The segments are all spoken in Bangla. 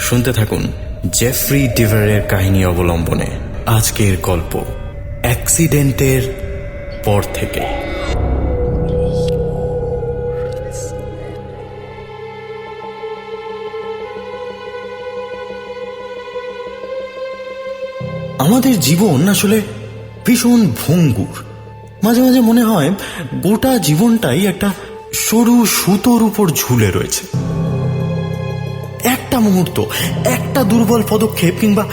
শুনতে থাকুন জেফ্রি ডিভারের কাহিনী অবলম্বনে আজকের গল্প অ্যাক্সিডেন্টের পর থেকে। আমাদের জীবন আসলে ভীষণ ভঙ্গুর। মাঝে মাঝে মনে হয় গোটা জীবনটাই একটা সরু সুতোর উপর ঝুলে রয়েছে। একটা মুহূর্ত, একটা দুর্বল পদক্ষেপ কিংবা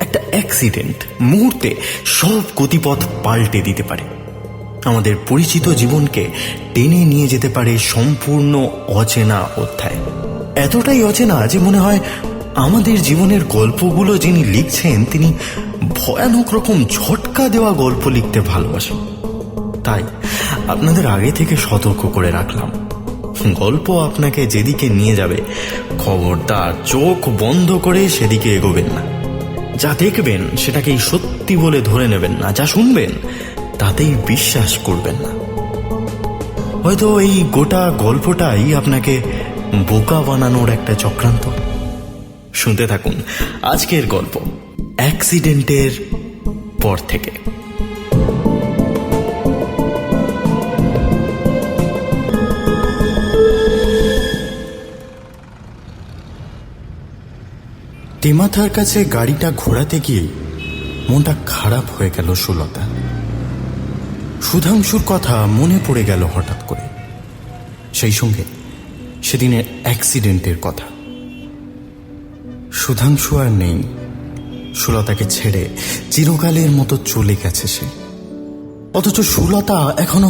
একটা অ্যাক্সিডেন্ট মুহূর্তে সব গতিপথ পাল্টে দিতে পারে। আমাদের পরিচিত জীবনকে টেনে নিয়ে যেতে পারে সম্পূর্ণ অচেনা অধ্যায়। এতটাই অচেনা যে মনে হয় আমাদের জীবনের গল্পগুলো যিনি লিখছেন তিনি ভয়ানক রকম ঝটকা দেওয়া গল্প লিখতে ভালোবাসেন। তাই আপনাদের আগে থেকে সতর্ক করে রাখলাম, গল্প আপনাকে যেদিকে নিয়ে যাবে খবরদার চোখ বন্ধ করে সেদিকে এগোবেন না। যা দেখবেন সেটাকেই সত্যি বলে ধরে নেবেন না, যা শুনবেন তাতেই বিশ্বাস করবেন না। হয়তো এই গোটা গল্পটাই আপনাকে বোকা বানানোর একটা চক্রান্ত। শুনতে থাকুন আজকের গল্প অ্যাক্সিডেন্টের পর থেকে। তেমাথার কাছে গাড়িটা ঘোরাতে গিয়ে মনটা খারাপ হয়ে গেল সুলতা। সুধাংশুর কথা মনে পড়ে গেল হঠাৎ করে, সেই সঙ্গে সেদিনের অ্যাক্সিডেন্টের কথা। সুধাংশু আর নেই, সুলতাকে ছেড়ে চিরকালের মতো চলে গেছে সে। অথচ সুলতা এখনো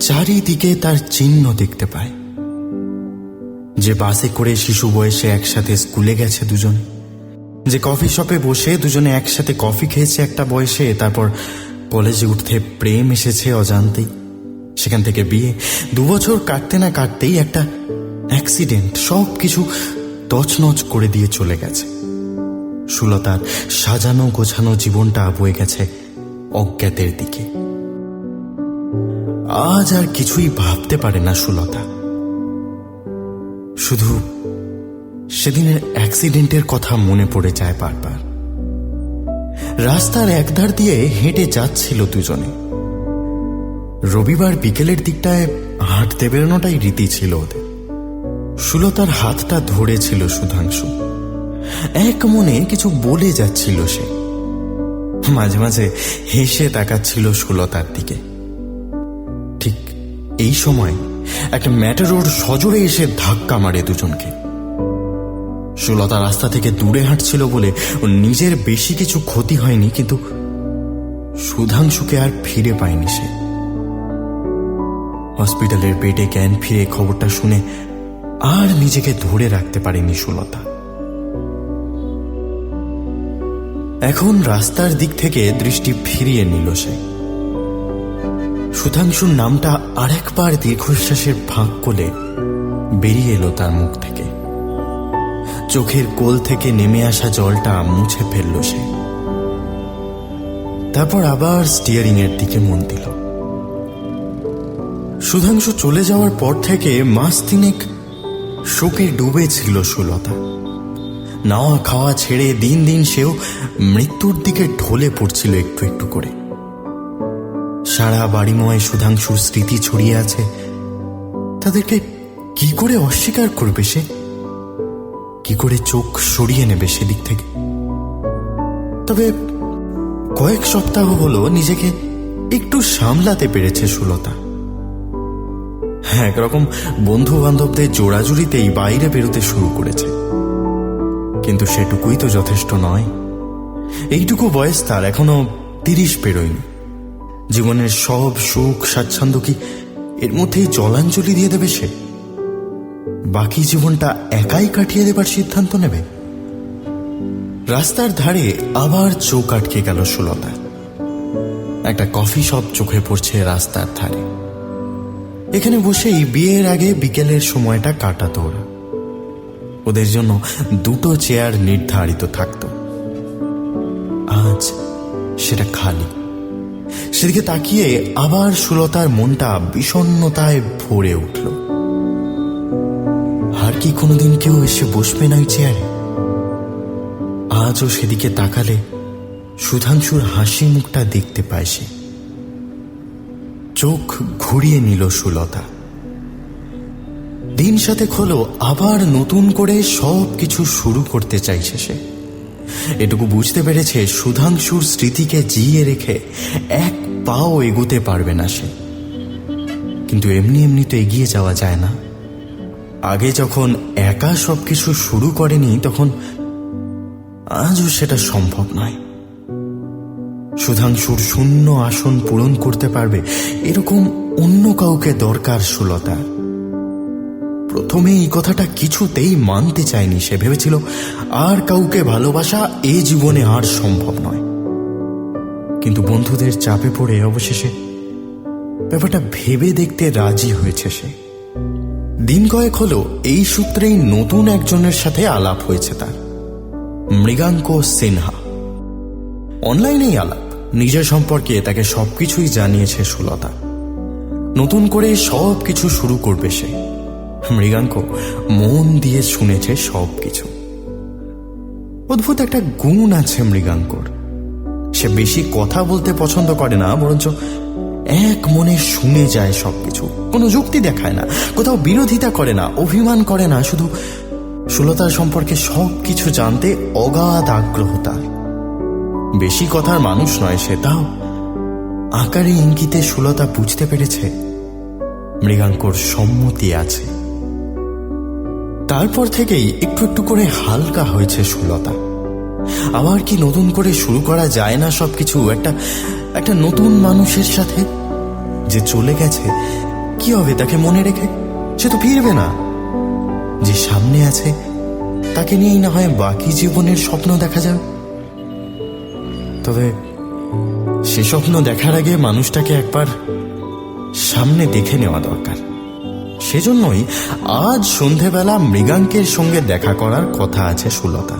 চারিদিকে তার চিহ্ন দেখতে পায়। যে বাসে করে শিশু বয়সে একসাথে স্কুলে গেছে দুজন, যে কফি শপে বসে দুজনে একসাথে কফি খেয়েছে একটা বয়সে, তারপর কলেজে উঠতে প্রেম এসেছে অজান্তেই, সেখান থেকে বিয়ে, 2 বছর কাটতে না কাটতেই একটা অ্যাক্সিডেন্ট সব কিছু তছনছ করে দিয়ে চলে গেছে। সুলতার সাজানো গোছানো জীবনটা বয়ে গেছে অজ্ঞাতের দিকে। আজ আর কিছুই ভাবতে পারে না সুলতা, শুধু সেদিনের অ্যাক্সিডেন্টের কথা মনে পড়ে যায় বারবার। রাস্তার একধার দিয়ে হেঁটে যাচ্ছিল দুজনে। রবিবার বিকেলের দিকটায় হাঁটতে বেরোনোটাই রীতি ছিল ওদের। সুলতার হাতটা ধরেছিল সুধাংশু। এক মনে কিছু বলে যাচ্ছিল সে। মাঝে মাঝে হেসে তাকাচ্ছিল সুলতার দিকে। ঠিক এই সময় একটা ম্যাটাডোর সজোরে এসে ধাক্কা মারে দুজনকে। সুলতা রাস্তা থেকে দূরে হাঁটছিল বলে নিজের বেশি কিছু ক্ষতি হয়নি, কিন্তু সুধাংশুকে আর ফিরে পায়নি সে। হসপিটালের বেডে জ্ঞান ফিরে খবরটা শুনে আর নিজেকে ধরে রাখতে পারেনি সুলতা। এখন রাস্তার দিক থেকে দৃষ্টি ফিরিয়ে নিল সে। সুধাংশুর নামটা আরেকবার দীর্ঘশ্বাসের ফাঁক কোলে বেরিয়ে এলো তার মুখ থেকে। চোখের কোল থেকে নেমে আসা জলটা মুছে ফেলল সে। তারপর আবার স্টিয়ারিং এর দিকে মন দিল। সুধাংশু চলে যাওয়ার পর থেকে মাস 3 শোকে ডুবে ছিল সুলতা। নাওয়া খাওয়া ছেড়ে দিন দিন সেও মৃত্যুর দিকে ঢলে পড়ছিল একটু একটু করে। সারা বাড়িময় সুধাংশুর স্মৃতি ছড়িয়ে আছে, তাদেরকে কি করে অস্বীকার করবে সে? কি করে চোখ সরিয়ে নেবে সেদিক থেকে? তবে কয়েক সপ্তাহ হলো নিজেকে একটু সামলাতে পেরেছে সুলতা। একরকম বন্ধু বান্ধবদের জোড়াজুড়িতেই বাইরে বেরোতে শুরু করেছে, কিন্তু সেটুকুই তো যথেষ্ট নয়। এইটুকু বয়স তার, এখনো 30 পেরোয়নি। জীবনের সব সুখ স্বাচ্ছন্দ্য কি এর মধ্যেই জলাঞ্জলি দিয়ে দেবে সে? বাকি জীবনটা একাই কাটিয়ে দেবার সিদ্ধান্ত নেবে? রাস্তার ধারে আবার চোখ আটকে গেল সুলতা। একটা কফি শপ চোখে পড়ছে রাস্তার ধারে। এখানে বসেই বিয়ের আগে বিকেলের সময়টা কাটাতো ওরা। ওদের জন্য 2টো চেয়ার নির্ধারিত থাকত। আজ সেটা খালি। সেদিকে তাকিয়ে আবার সুলতার মনটা বিষণ্ণতায় ভরে উঠল। আর কি কোনোদিন কেউ এসে বসবে না ওই চেয়ারে? আজও সেদিকে তাকালে সুধাংশুর হাসি মুখটা দেখতে পায় সে। চোখ ঘুরিয়ে নিল সুলতা। দিন সাথে হলো আবার নতুন করে সব কিছু শুরু করতে চাইছে সে। এটুকু বুঝতে পেরেছে সুধাংশুর স্মৃতিকে জিয়ে রেখে এক পাও এগোতে পারবে না সে। কিন্তু এমনি এমনি তো এগিয়ে যাওয়া যায় না। আগে যখন একা সবকিছু শুরু করেনি তখন আজও সেটা সম্ভব নয়। সুধাংশুর শূন্য আসন পূরণ করতে পারবে এরকম অন্য কাউকে দরকার সুলতা। প্রথমে এই কথাটা কিছুতেই মানতে চায়নি সে। ভেবেছিল আর কাউকে ভালোবাসা এ জীবনে আর সম্ভব নয়। কিন্তু বন্ধুদের চাপে পড়ে অবশেষে ব্যাপারটা ভেবে দেখতে রাজি হয়েছে সে। দিন কয়েক হলো এই সূত্রেই নতুন একজনের সাথে আলাপ হয়েছে তার, মৃগাঙ্ক সিনহা। অনলাইনেই আলাপ। নিজের সম্পর্কে তাকে সবকিছুই জানিয়েছে সুলতা। নতুন করে সব কিছু শুরু করবে সে। মৃগাঙ্ক মন দিয়ে শুনেছে সবকিছু। অদ্ভুত একটা গুণ আছে মৃগাঙ্কর। সে বেশি কথা বলতে পছন্দ করে না, বরঞ্চ এক মনে শুনে যায় সবকিছু। কোনো যুক্তি দেখায় না, কোথাও বিরোধিতা করে না, অভিমান করে না। শুধু সুলতার সম্পর্কে সবকিছু জানতে অগাধ আগ্রহ তার। বেশি কথার মানুষ নয় সে, তাও আকারে ইঙ্গিতে সুলতা বুঝতে পেরেছে মৃগাঙ্কর সম্মতি আছে। তারপর থেকেই একটু একটু করে হালকা হয়েছে সুলতা। আবার কি নতুন করে শুরু করা যায় না সবকিছু? একটা নতুন মানুষের সাথে যে চলে গেছে, কি হবে তাকে মনে রেখে? সে তো ফিরবে না। যে সামনে আছে তাকে নিয়েই না হয় বাকি জীবনের স্বপ্ন দেখা যাবে। তবে সে স্বপ্ন দেখার আগে মানুষটাকে একবার সামনে দেখে নেওয়া দরকার। সেজন্যই আজ সন্ধেবেলা মৃগাঙ্কের সঙ্গে দেখা করার কথা আছে সুলতা,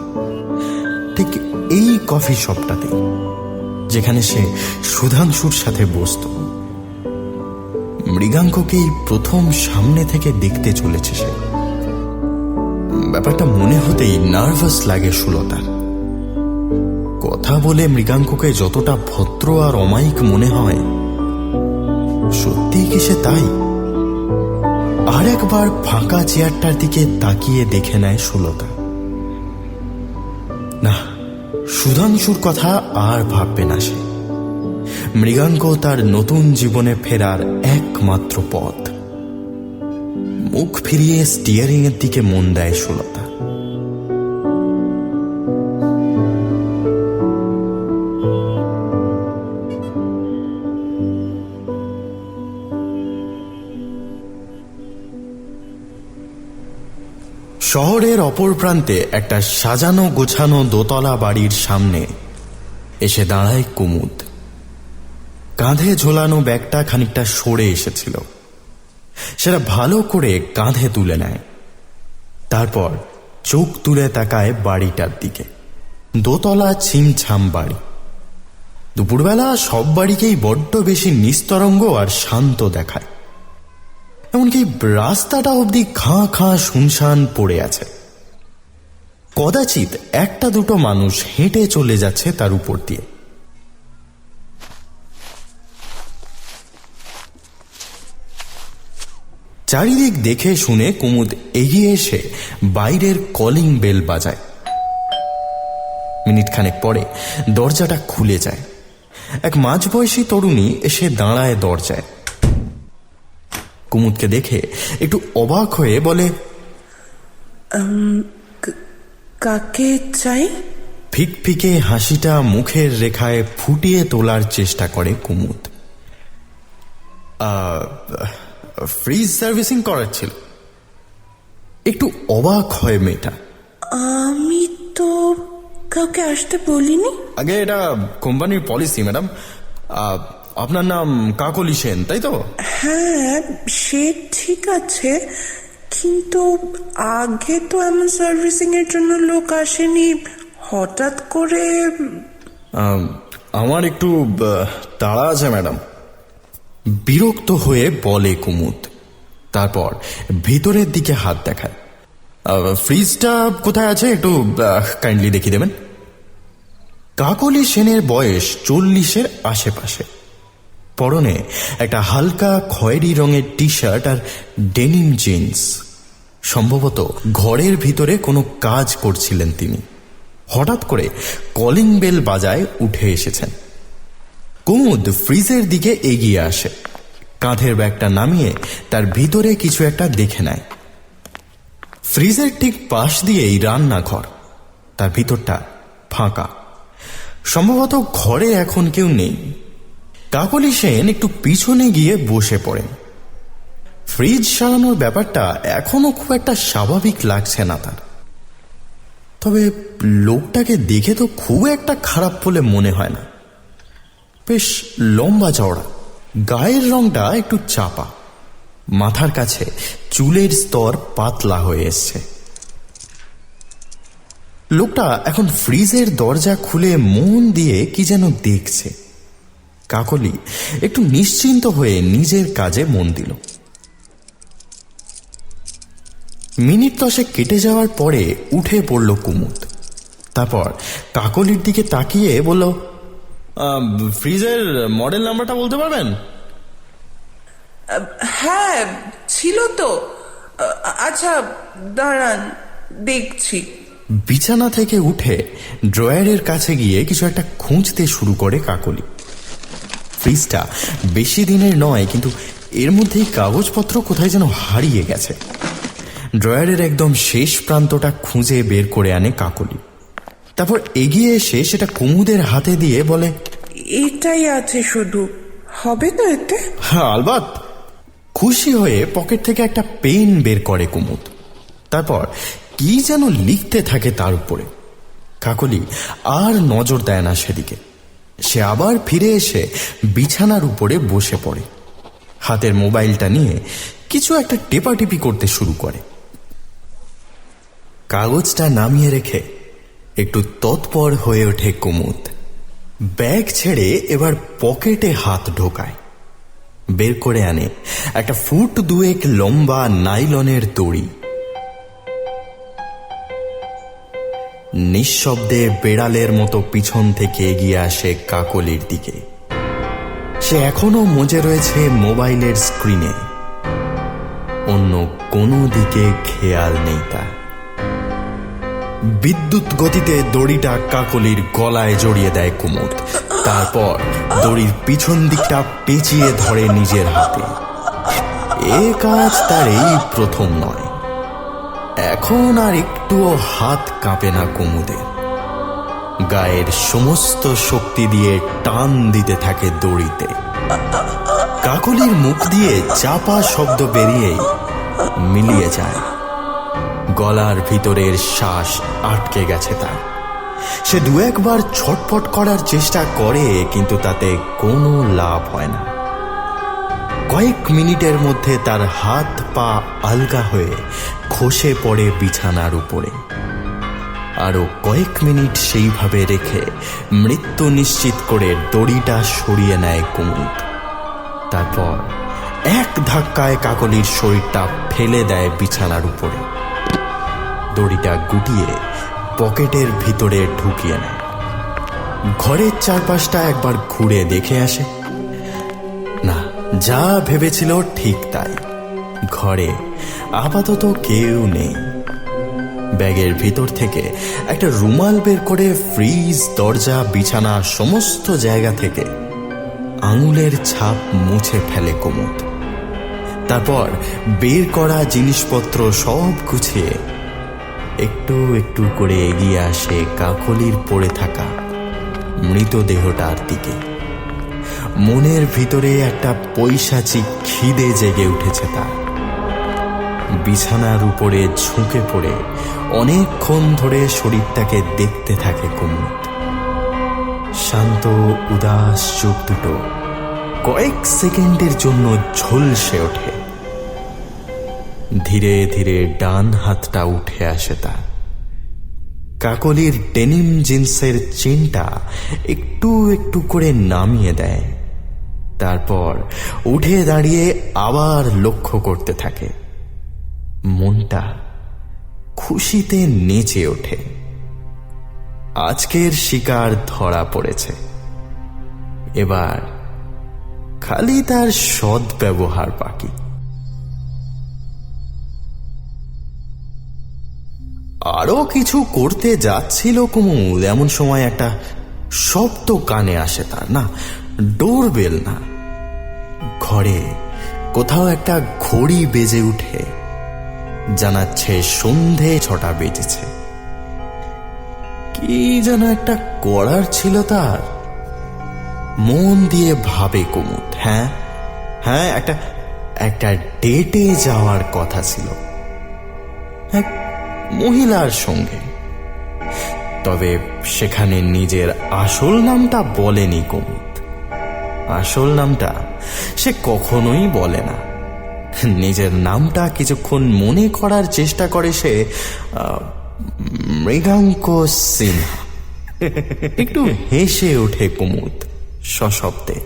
ঠিক এই কফি শপটাতে যেখানে সে সুধাংশুর সাথে বসত। মৃগাঙ্ককেই প্রথম সামনে থেকে দেখতে চলেছে সে। ব্যাপারটা মনে হতেই নার্ভাস লাগে সুলতার। কথা বলে মৃগাঙ্ককে যতটা ভদ্র আর অমায়িক মনে হয়, সত্যিই কি সে তাই? আর একবার ফাঁকা চেয়ারটার দিকে তাকিয়ে দেখে নেয় সুলতা। না, সুধাংশুর কথা আর ভাববে না সে। মৃগাঙ্ক তার নতুন জীবনে ফেরার একমাত্র পথ। মুখ ফিরিয়ে স্টিয়ারিং এর দিকে মন দেয় সুলতা। শহরের অপর প্রান্তে একটা সাজানো গোছানো দোতলা বাড়ির সামনে এসে দাঁড়ায় কুমুদ। কাঁধে ঝোলানো ব্যাগটা খানিকটা সরে এসেছিল, সেটা ভালো করে কাঁধে তুলে নেয়। তারপর চোখ তুলে তাকায় বাড়িটার দিকে। দোতলা ছিমছাম বাড়ি। দুপুরবেলা সব বাড়িকেই বড্ড বেশি নিস্তরঙ্গ আর শান্ত দেখায়। এমনকি রাস্তাটা অবধি খাঁ খাঁ শুনশান পড়ে আছে। কদাচিৎ একটা দুটো মানুষ হেঁটে চলে যাচ্ছে তার উপর দিয়ে। চারিদিক দেখে শুনে কুমুদ এগিয়ে এসে বাইরের কলিং বেল বাজায়। মিনিট খানেক পরে দরজাটা খুলে যায়। এক মাঝবয়সী তরুণী এসে দাঁড়ায় দরজায়। কুমুদকে দেখে একটু অবাক হয়ে বলে, কাকে চাই? ফিকফিকে হাসিটা মুখের রেখায় ফুটিয়ে তোলার চেষ্টা করে কুমুদ। ফ্রিজ সার্ভিসিং করার ছিল। একটু অবাক হয় মেয়েটা। আমি তো কাউকে আসতে বলিনি। আগে এটা কোম্পানির পলিসি ম্যাডাম। আপনার নাম কাকলি সেন, তাই তো? হ্যাঁ, সে ঠিক আছে, কিন্তু আগে তো এমন সার্ভিসিং এর জন্য লোক আসেনি। হঠাৎ করে আমার একটু তাড়া আছে ম্যাডাম, বিরক্ত হয়ে বলে কুমুদ। তারপর ভিতরের দিকে হাত দেখায়। ফ্রিজটা কোথায় আছে একটু কাইন্ডলি দেখিয়ে দেবেন। কাকলি সেনের বয়স 40-এর আশেপাশে। পরনে একটা হালকা খয়েরি রঙের টি শার্ট আর ডেনিম জিন্স। সম্ভবত ঘরের ভিতরে কোনো কাজ করছিলেন তিনি। হঠাৎ করে কলিং বেল বাজায় উঠে এসেছেন। কুমুদ ফ্রিজের দিকে এগিয়ে আসে, কাঁধের ব্যাগটা নামিয়ে তার ভিতরে কিছু একটা দেখে নেয়। ফ্রিজের ঠিক পাশ দিয়েই রান্নাঘর, তার ভিতরটা ফাঁকা। সম্ভবত ঘরে এখন কেউ নেই। কাকলি সেন একটু পিছনে গিয়ে বসে পড়েন। ফ্রিজ সারানোর ব্যাপারটা এখনো খুব একটা স্বাভাবিক লাগছে না তার। তবে লোকটাকে দেখে তো খুব একটা খারাপ বলে মনে হয় না। বেশ লম্বা চওড়া, গায়ের রংটা একটু চাপা, মাথার কাছে চুলের স্তর পাতলা হয়ে এসছে। লোকটা এখন ফ্রিজের দরজা খুলে মন দিয়ে কি যেন দেখছে। কাকলি একটু নিশ্চিন্ত হয়ে নিজের কাজে মন দিল। মিনিট 10 কেটে যাওয়ার পরে উঠে পড়ল কুমুদ। তারপর কাকলির দিকে তাকিয়ে বলল, ফ্রিজের মডেল নাম্বারটা বলতে পারবেন? হ্যাঁ, ছিল তো। আচ্ছা দাঁড়ান, দেখছি। বিছানা থেকে উঠে ড্রয়ারের কাছে গিয়ে কিছু একটা খুঁজতে শুরু করে কাকলি। ফ্রিজটা বেশি দিনের নয়, কিন্তু এর মধ্যেই কাগজপত্র কোথায় যেন হারিয়ে গেছে। ড্রয়ারের একদম শেষ প্রান্তটা খুঁজে বের করে আনে কাকলি। তারপর এগিয়ে এসে সেটা কুমুদের হাতে দিয়ে বলে, এটাই আছে শুধু, হবে তো এতে? হ্যাঁ আলবাত। খুশি হয়ে পকেট থেকে একটা পেন বের করে কুমুদ। তারপর কি যেন লিখতে থাকে তার উপরে। কাকলি আর নজর দেয় না সেদিকে। সে আবার ফিরে এসে বিছানার উপরে বসে পড়ে। হাতের মোবাইলটা নিয়ে কিছু একটা টেপাটিপি করতে শুরু করে। কাগজটা নামিয়ে রেখে একটু তৎপর হয়ে ওঠে কুমুদ। ব্যাগ ছেড়ে এবার পকেটে হাত ঢোকায়। বের করে আনে একটা 2 ফুট লম্বা নাইলনের দড়ি। নিঃশব্দে বেড়ালের মতো পিছন থেকে এগিয়ে আসে কাকলির দিকে। সে এখনো মজে রয়েছে মোবাইলের স্ক্রিনে, অন্য কোনো দিকে খেয়াল নেই তার। বিদ্যুৎ গতিতে দড়িটা কাকলির গলায় জড়িয়ে দেয় কুমুদ। তারপর দড়ির পিছন দিকটা পেঁচিয়ে ধরে নিজের হাতে। এ কাজ তার এই প্রথম নয়। এখন আর একটুও হাত কাঁপে না কুমুদের। গায়ের সমস্ত শক্তি দিয়ে টান দিতে থাকে দড়িতে। কাকলির মুখ দিয়ে চাপা শব্দ বেরিয়েই মিলিয়ে যায়। গলার ভিতরের শ্বাস আটকে গেছে তার। সে 2-1 বার ছটফট করার চেষ্টা করে, কিন্তু তাতে কোনো লাভ হয় না। কয়েক মিনিটের মধ্যে তার হাত পা আলগা হয়ে খসে পড়ে বিছানার উপরে। আরো কয়েক মিনিট সেইভাবে রেখে মৃত্যু নিশ্চিত করে দড়িটা সরিয়ে নেয় কুমুদ। তারপর এক ধাক্কায় কাকলির শরীরটা ফেলে দেয় বিছানার উপরে। দড়িটা গুটিয়ে পকেটের ভিতরে ঢুকিয়ে নেয়। ঘরের চারপাশটা একবার ঘুরে দেখে আসে। না, যা ভেবেছিল ঠিক তাই। ঘরে আপাতত কেউ নেই। ব্যাগের ভিতর থেকে একটা রুমাল বের করে ফ্রিজ, দরজা, বিছানা সমস্ত জায়গা থেকে আঙুলের ছাপ মুছে ফেলে কুমুদ। তারপর বের করা জিনিসপত্র সব গুছিয়ে একটু একটু করে এগিয়ে আসে কাকলির পড়ে থাকা মৃতদেহটার দিকে। মনের ভিতরে একটা পৈশাচিক খিদে জেগে উঠেছে তার। বিছানার উপরে ঝুঁকে পড়ে অনেকক্ষণ ধরে শরীরটাকে দেখতে থাকে কুমুদ। শান্ত উদাস চোখ দুটো কয়েক সেকেন্ডের জন্য ঝলসে ওঠে। ধীরে ধীরে ডান হাতটা উঠে আসে তার। কাকলির ডেনিম জিন্সের চেনটা একটু একটু করে নামিয়ে দেয়। তারপর উঠে দাঁড়িয়ে আবার লক্ষ্য করতে থাকে। মনটা খুশিতে নেচে ওঠে। আজকের শিকার ধরা পড়েছে। এবার খালি তার সৎ ব্যবহার বাকি। আরো কিছু করতে যাচ্ছিল কুমুদ, এমন সময় একটা শব্দ কানে আসে তার। না, ডোরবেল না, ঘরে কোথাও একটা ঘড়ি বেজে উঠে জানাচ্ছে সন্ধে 6টা বেজেছে। কি যেন একটা করার ছিল তার, মন দিয়ে ভাবে কুমুদ। হ্যাঁ হ্যাঁ, একটা ডেটে যাওয়ার কথা ছিল এক মহিলার সঙ্গে। তবে সেখানে নিজের আসল নামটা বলেনি কুমুদ। আসল নামটা সে কখনোই বলে না। নিজের নামটা কিছুক্ষণ মনে করার চেষ্টা করে সে, মৃগাঙ্ক সিনহা। একটু হেসে ওঠে কুমুদ সশব্দে।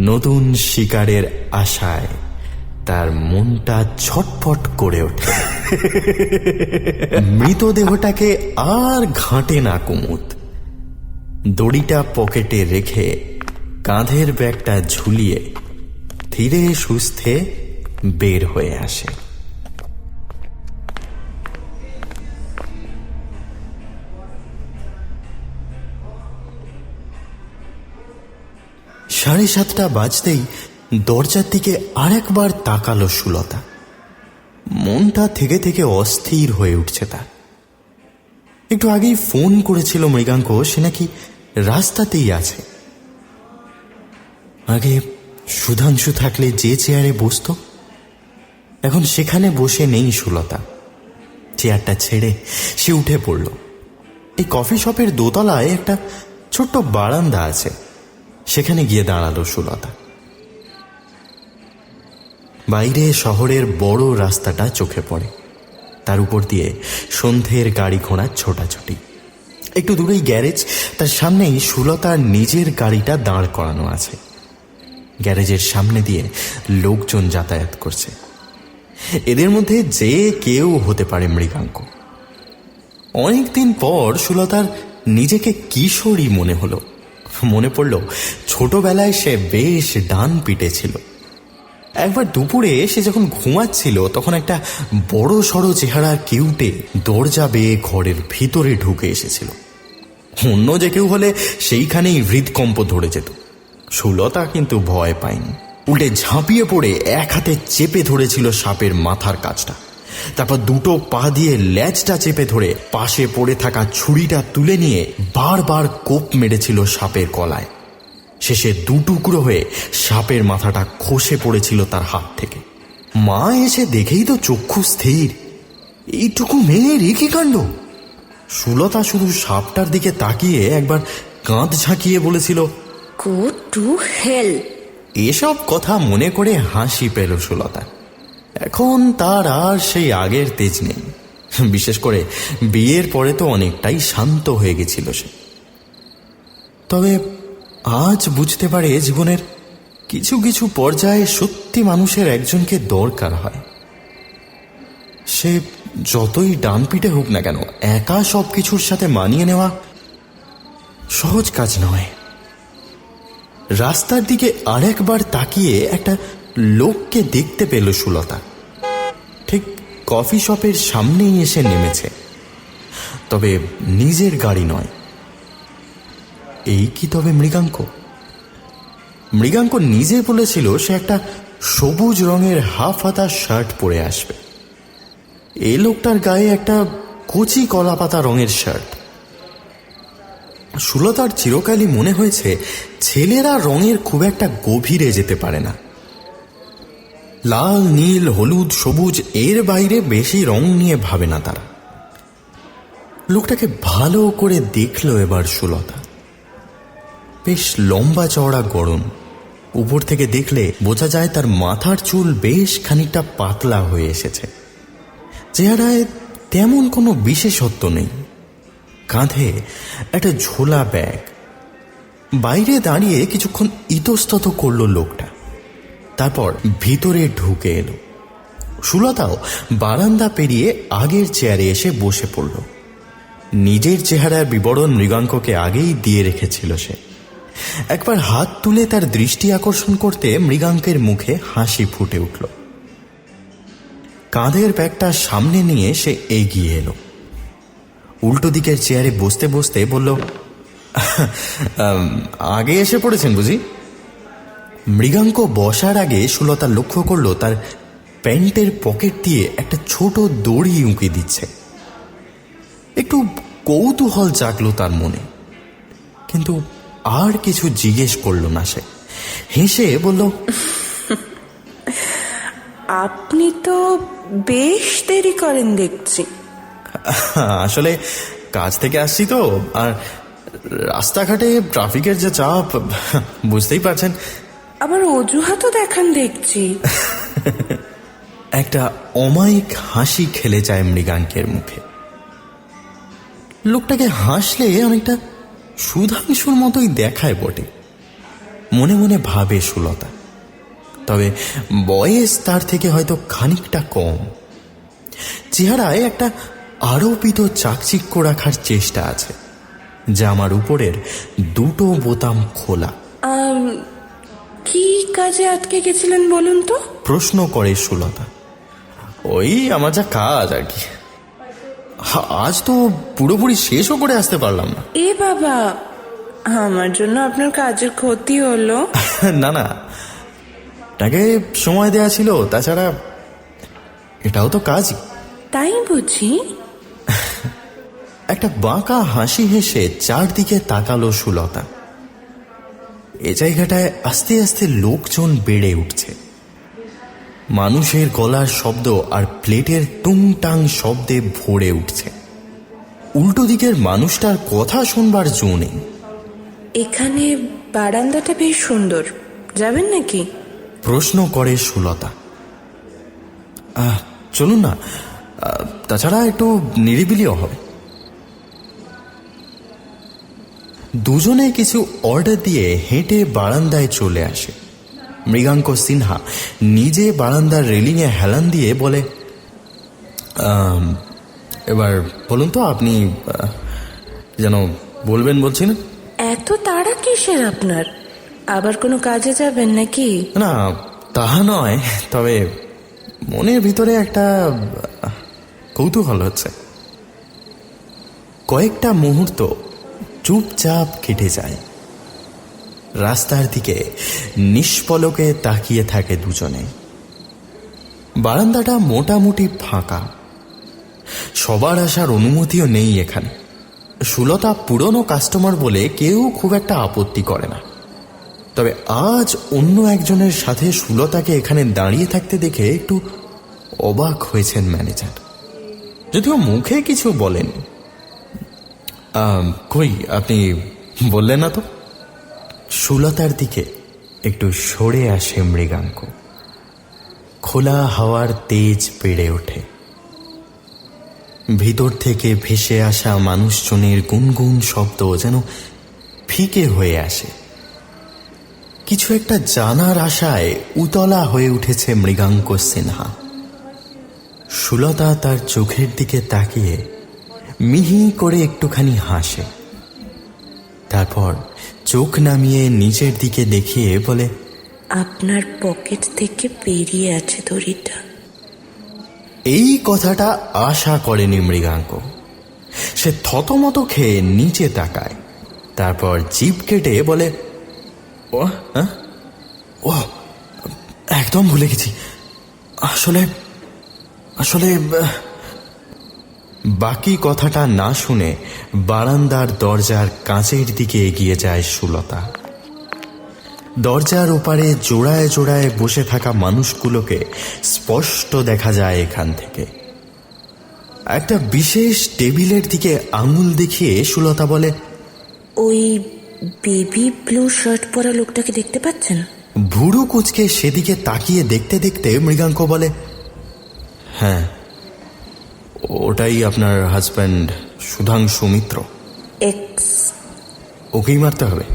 নতুন শিকারের আশায় তার মনটা ছটফট করে ওঠে। মৃতদেহটাকে আর ঘাঁটে না কুমুদ। দড়িটা পকেটে রেখে কাঁধের ব্যাগটা ঝুলিয়ে ধীরে সুস্থে বের হয়ে আসে। 7:30 বাজতেই দরজার দিকে আরেকবার তাকালো সুলতা। মনটা থেকে থেকে অস্থির হয়ে উঠছে তার। একটু আগেই ফোন করেছিল মৃগাঙ্ক, সে নাকি রাস্তাতেই আছে। আগে সুধাংশু থাকলে যে চেয়ারে বসত, এখন সেখানে বসে নেই সুলতা। চেয়ারটা ছেড়ে সে উঠে পড়ল। এই কফি শপের দোতলায় একটা ছোট্ট বারান্দা আছে, সেখানে গিয়ে দাঁড়ালো সুলতা। বাইরে শহরের বড় রাস্তাটা চোখে পড়ে, তার উপর দিয়ে সন্ধ্যের গাড়ি ঘোড়ার ছোটাছুটি। একটু দূরেই গ্যারেজ, তার সামনেই সুলতার নিজের গাড়িটা দাঁড় করানো আছে। গ্যারেজের সামনে দিয়ে লোকজন যাতায়াত করছে। এদের মধ্যে যে কেউ হতে পারে মৃগাঙ্ক। অনেকদিন পর সুলতার নিজেকে কিশোরী মনে হলো। মনে পড়ল ছোটবেলায় সে বেশ ডান পিটে ছিল। একবার দুপুরে সে যখন ঘুমাচ্ছিল তখন একটা বড় সড়ো চেহারার কেউটে দরজা বেয়ে ঘরের ভিতরে ঢুকে এসেছিল। অন্য যে কেউ হলে সেইখানেই হৃদকম্প ধরে যেত। সুলতা কিন্তু ভয় পায়নি, উল্টে ঝাঁপিয়ে পড়ে এক হাতে চেপে ধরেছিল সাপের মাথার কাছটা। তারপর দুটো পা দিয়ে লেজটা চেপে ধরে পাশে পড়ে থাকা ছুরিটা তুলে নিয়ে বারবার কোপ মেরেছিল সাপের গলায়। শেষে দুটুকরো হয়ে সাপের মাথাটা খসে পড়েছিল তার হাত থেকে। মা এসে দেখেই তো চক্ষু স্থির। এইটুকু মেয়ের একই কাণ্ড। সুলতা শুধু সাপটার দিকে তাকিয়ে একবার কাঁধ ঝাঁকিয়ে বলেছিল, গো টু হেল। এসব কথা মনে করে হাসি পেল সুলতা। এখন তার আর সেই আগের তেজ নেই। বিশেষ করে বিয়ের পরে তো অনেকটাই শান্ত হয়ে গেছিল সে। তবে আজ বুঝতে পারে জীবনের কিছু কিছু পর্যায়ে সত্যি মানুষের একজনকে দরকার হয়। সে যতই ডান পিঠে হোক না কেন, একা সব কিছুর সাথে মানিয়ে নেওয়া সহজ কাজ নয়। রাস্তার দিকে আরেকবার তাকিয়ে একটা লোককে দেখতে পেল সুলতা। ঠিক কফি শপের সামনেই এসে নেমেছে, তবে নিজের গাড়ি নয়। এই কি তবে মৃগাঙ্ক? মৃগাঙ্ক নিজে বলেছিল সে একটা সবুজ রঙের হাফ হাতা শার্ট পরে আসবে। এই লোকটার গায়ে একটা কচি কলাপাতা রঙের শার্ট। সুলতার চিরকালই মনে হয়েছে ছেলেরা রঙের খুব একটা গভীরে যেতে পারে না। লাল, নীল, হলুদ, সবুজ এর বাইরে বেশি রং নিয়ে ভাবে না তারা। লোকটাকে ভালো করে দেখলো এবার সুলতা। বেশ লম্বা চওড়া গড়ন। উপর থেকে দেখলে বোঝা যায় তার মাথার চুল বেশ খানিকটা পাতলা হয়ে এসেছে। চেহারায় তেমন কোনো বিশেষত্ব নেই। কাঁধে একটা ঝোলা ব্যাগ। বাইরে দাঁড়িয়ে কিছুক্ষণ ইতস্তত করল লোকটা, তারপর ভিতরে ঢুকে এলো। সুলতাও বারান্দা পেরিয়ে আগের চেয়ারে এসে বসে পড়ল। নিজের চেহারার বিবরণ মৃগাঙ্ককে আগেই দিয়ে রেখেছিল সে। একবার হাত তুলে তার দৃষ্টি আকর্ষণ করতে মৃগাঙ্কের মুখে হাসি ফুটে উঠল। কাঁধের ব্যাগটা সামনে নিয়ে সে এগিয়ে এলো। উল্টো দিকের চেয়ারে বসতে বসতে বলল, আগে এসে পড়েছেন বুঝি? মৃগাঙ্ক বসার আগে সুলতা লক্ষ্য করল তার প্যান্টের পকেট দিয়ে একটা ছোট দড়ি উঁকি দিচ্ছে। একটু কৌতূহল জাগলো তার মনে, কিন্তু আর কিছু জিজ্ঞেস করল না সে। হেসে বলল, আপনি তো বেশ দেরি করেন দেখছি। আসলে কাজ থেকে আসছি তো, আর রাস্তাঘাটে ট্রাফিকের যে চাপ বুঝতেই পারছেন। আবার অজুহাতও দেখান দেখছি। একটা অমায়িক হাসি খেলে যায় মৃগাঙ্কের মুখে। লোকটাকে হাসলে অনেকটা সুধাংশুর মতোই দেখায় বটে, মনে মনে ভাবে সুলতা। তবে বয়স তার থেকে হয়তো খানিকটা কম। চেহারায় একটা আরোপিত চাকচিক্য রাখার চেষ্টা আছে, যা আমার উপরের দুটো বোতাম খোলা। কি কাজে আটকে গেছিলেন বলুন তো? প্রশ্ন করে সুলতা। ওই আমার যা কাজ আর কি। আজ তো পুরোপুরি শেষও করে আসতে পারলাম না। এ বাবা, আমার জন্য আপনার কাজের ক্ষতি হলো। না না, তাকে সময় দেয়া ছিল, তাছাড়া এটাও তো কাজই। তাই বুঝি? একটা বাঁকা হাসি হেসে চারদিকে তাকালো সুলতা। এ জায়গাটায় আস্তে আস্তে লোকজন বেড়ে উঠছে। মানুষের গলার শব্দ আর প্লেটের টুংটাং শব্দে ভরে উঠছে। উল্টো দিকের মানুষটার কথা শুনবার জো নেই। এখানে বারান্দাটা বেশ সুন্দর, যাবেন নাকি? প্রশ্ন করে সুলতা। চলুন না, তাছাড়া একটু নিরিবিলিও হবে। দুজনে কিছু অর্ডার দিয়ে হেঁটে বারান্দায় চলে আসে। মৃগাঙ্ক সিনহা নিজে বারান্দার রেলিংয়ে হেলান দিয়ে বলে, এবার বলুন তো, আপনি যেন বলবেন বলছিলেন। এত তাড়া কিসের আপনার? আবার কোনো কাজে যাবেন নাকি? না, তাহা নয়, তবে মনের ভিতরে একটা কৌতূহল হচ্ছে। কয়েকটা মুহূর্ত চুপচাপ কেটে যায়। রাস্তার দিকে নিষ্পলকে তাকিয়ে থাকে দুজনে। বারান্দাটা মোটামুটি ফাঁকা, সবার আসার অনুমতিও নেই এখানে। সুলতা পুরনো কাস্টমার বলে কেউ খুব একটা আপত্তি করে না। তবে আজ অন্য একজনের সাথে সুলতাকে এখানে দাঁড়িয়ে থাকতে দেখে একটু অবাক হয়েছেন ম্যানেজার, যদিও মুখে কিছু বলেন। কই, আপনি বললেন না তো? সুলতার দিকে একটু সরে আসে মৃগাঙ্ক। খোলা হাওয়ার তেজ বেড়ে ওঠে। ভিতর থেকে ভেসে আসা মানুষজনের গুনগুন শব্দ যেন ফিকে হয়ে আসে। কিছু একটা জানার আশায় উতলা হয়ে উঠেছে মৃগাঙ্ক সিনহা। সুলতা তার চোখের দিকে তাকিয়ে মিহি করে একটুখানি হাসে, তারপর চোখ নামিয়ে নিচের দিকে দেখিয়ে বলে, আপনার পকেট থেকে বেরিয়ে আছে দড়িটা। এই কথাটা আশা করেনি মৃগাঙ্ক। সে থতমত খেয়ে নিচে তাকায়, তারপর জিভ কেটে বলে, ও একদম ভুলে গেছি। আসলে বাকি কথাটা না শুনে বারান্দার দরজার কাঁচের দিকে এগিয়ে যায় সুলতা। দরজার ওপারে জোড়ায় জোড়ায় বসে থাকা মানুষগুলোকে স্পষ্ট দেখা যায় এখান থেকে। একটা বিশেষ টেবিলের দিকে আঙুল দেখিয়ে সুলতা বলে, ওই বেবি ব্লু শার্ট পরা লোকটাকে দেখতে পাচ্ছেন? ভুরু কুচকে সেদিকে তাকিয়ে দেখতে দেখতে মৃগাঙ্ক বলে, হ্যাঁ, ওটাই আপনার হাজব্যান্ড সুধাংশু মিত্র। এক্স। ওকেই মারতে হবে।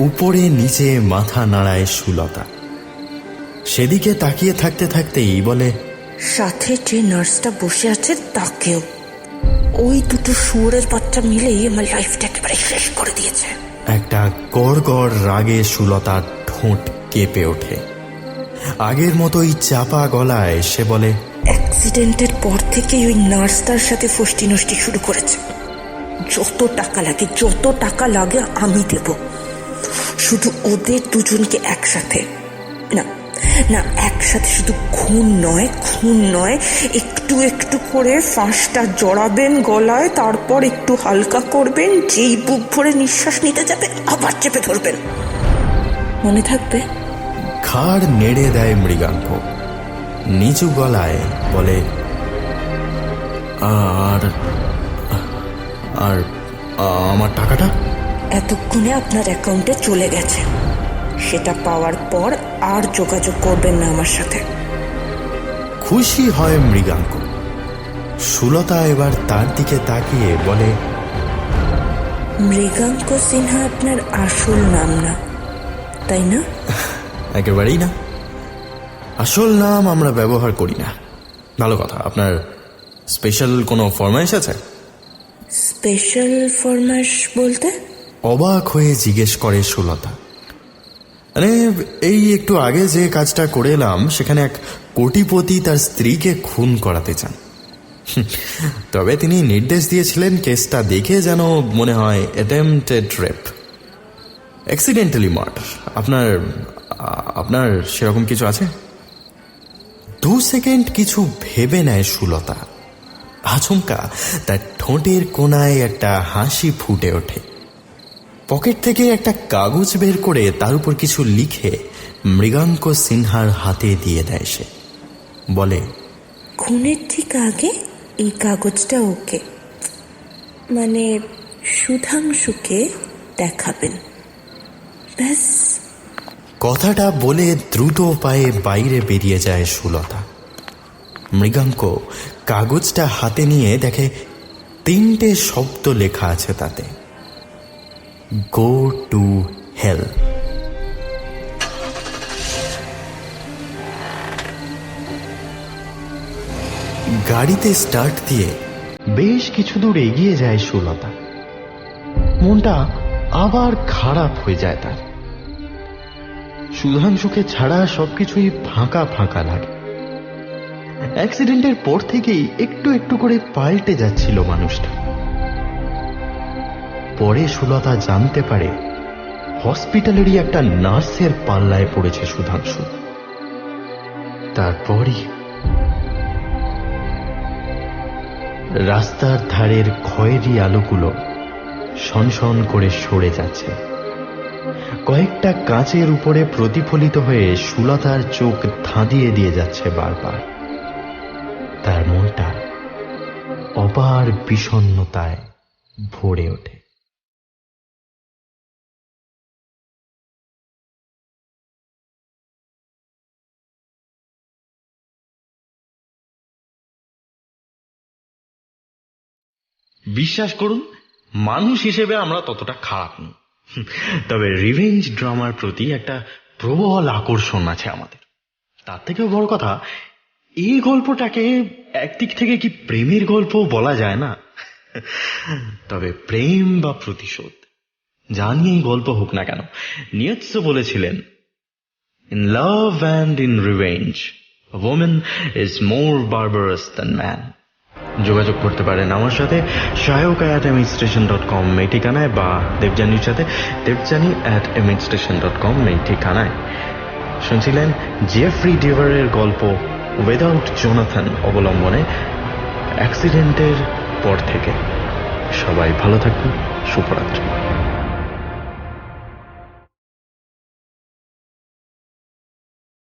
উপরে নিচে মাথা নাড়ায় সুলতা। সেদিকে তাকিয়ে থাকতে থাকতেই বলে, সাথে যে নার্সটা বসে আছে তাকেও। ওই দুটো শুয়োরের বাচ্চা মিলেই আমার লাইফটা একেবারে শেষ করে দিয়েছে। একটা গড় রাগে সুলতার ঠোঁট কেঁপে ওঠে। আগের মতোই চাপা গলায় সে বলে, অ্যাক্সিডেন্টের পর থেকেই ওই নার্সটার সাথে ফষ্টি নষ্টি শুরু করেছে। যত টাকা লাগে আমি দেব, শুধু ওদের দুজনকে একসাথে না একসাথে শুধু খুন নয়, একটু একটু করে ফাঁসটা জড়াবেন গলায়, তারপর একটু হালকা করবেন, যেই বুক ভরে নিঃশ্বাস নিতে যাবে আবার চেপে ধরবেন। মনে থাকবে? ঘাড় নেড়ে দেয় মৃগাঙ্ক, নিচু গলায় বলে, আর আর আমার টাকাটা? এতক্ষণে আপনার অ্যাকাউন্টে চলে গেছে, সেটা পাওয়ার পর আর যোগাযোগ করবেন না আমার সাথে। খুশি হয় মৃগাঙ্ক। সুলতা এবার তার দিকে তাকিয়ে বলে, মৃগাঙ্ক সিনহা আপনার আসল নাম না, তাই না? একেবারেই না, আসল নাম আমরা ব্যবহার করি না। ভালো কথা, আপনার স্পেশাল কোনো ফরমাইশ আছে? স্পেশাল ফরমাশ বলতে? অবাক হয়ে জিজ্ঞেস করে সুলতা। মানে এই একটু আগে যে কাজটা করে এলাম, সেখানে এক কোটিপতি তার স্ত্রীকে খুন করাতে চান। তবে তিনি নির্দেশ দিয়েছিলেন কেসটা দেখে যেন মনে হয় অ্যাটেম্পটেড রেপ, অ্যাক্সিডেন্টালি মার্ডার। আপনার সেরকম কিছু আছে? 2 সেকেন্ড কিছু ভেবে নেয় সুলতা। আচমকা তার ঠোঁটের কোণায় একটা হাসি ফুটে ওঠে। পকেট থেকে একটা কাগজ বের করে তার উপর কিছু লিখে মৃগাঙ্ক সিনহার হাতে দিয়ে দেয়। সে বলে, খুনের ঠিক আগে এই কাগজটা ওকে, মানে সুধাংশুকে দেখাবেন, ব্যাস। কথাটা বলে দ্রুত পায়ে বাইরে বেরিয়ে যায় সুলতা। মৃগাঙ্ক কাগজটা হাতে নিয়ে দেখে 3টে শব্দ লেখা আছে তাতে, গো টু হেল। গাড়িতে স্টার্ট দিয়ে বেশ কিছু দূর এগিয়ে যায় সুলতা। মনটা আবার খারাপ হয়ে যায় তার। সুধাংশুকে ছাড়া সবকিছুই ফাঁকা ফাঁকা লাগে। অ্যাক্সিডেন্টের পর থেকেই একটু একটু করে পাল্টে যাচ্ছিল মানুষটা। পরে সুলতা জানতে পারে হসপিটালেরই একটা নার্সের পাল্লায় পড়েছে সুধাংশু। তারপরই রাস্তার ধারের খয়েরি আলোগুলো সনসন করে সরে যাচ্ছে। কয়েকটা কাঁচের উপরে প্রতিফলিত হয়ে সুলতার চোখ ধাঁধিয়ে দিয়ে যাচ্ছে বারবার। তার মনটা অপার বিষণ্ণতায় ভরে ওঠে। বিশ্বাস করুন, মানুষ হিসেবে আমরা ততটা খারাপ নই, তবে রিভেঞ্জ ড্রামার প্রতি একটা প্রবল আকর্ষণ আছে আমাদের। তার থেকেও বড় কথা, এই গল্পটাকে একদিক থেকে কি প্রেমের গল্প বলা যায় না? তবে প্রেম বা প্রতিশোধ যা নিয়েই গল্প হোক না কেন, নিয়েৎসে বলেছিলেন, in love and in revenge women is more barbarous than man. যোগাযোগ করতে পারেন আমার সাথে shayok@mhstation.com এই ঠিকানায়, বা দেবযানীর সাথে devjani@mhstation.com এই ঠিকানায়। শুনছিলেন জেফ্রি ডেভারের গল্প উইদাউট জোনাথন অবলম্বনে অ্যাক্সিডেন্টের পর থেকে। সবাই ভালো থাকুন, শুভরাত্রি।